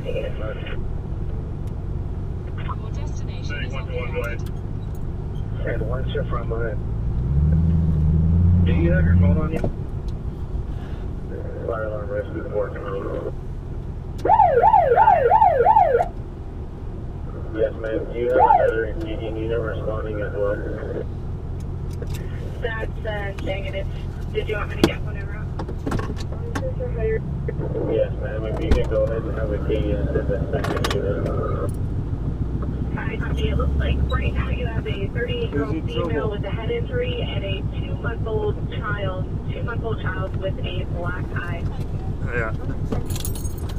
Your destination is on the left. And one shift from behind. Do you have your phone on you? Fire alarm rescue is working on you. Yes, ma'am. Do you have another unit responding as well? That's negative. Did you want me to get one around? Yes, ma'am. If you can go ahead and have a key and send that second unit. Hi, Tommy. It looks like right now you have a 38-year-old female with a head injury and a 2-month-old child with a black eye. Yeah.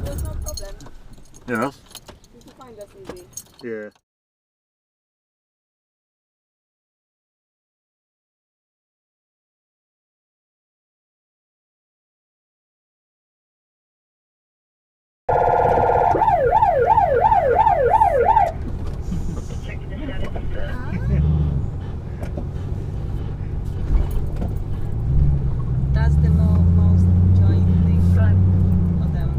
There's no problem. Yeah. You can find us easy. Yeah. Check the status. That's the most enjoying thing for them.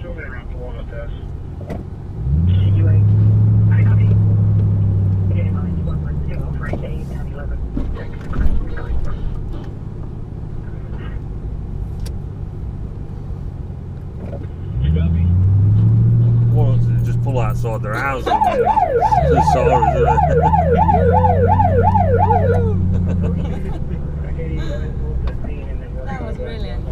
Show me around to one of us. Continuing. I copy. Getting on 110 for 8 and 11. You got me? Well, just pull outside their house and just sorry. That was brilliant.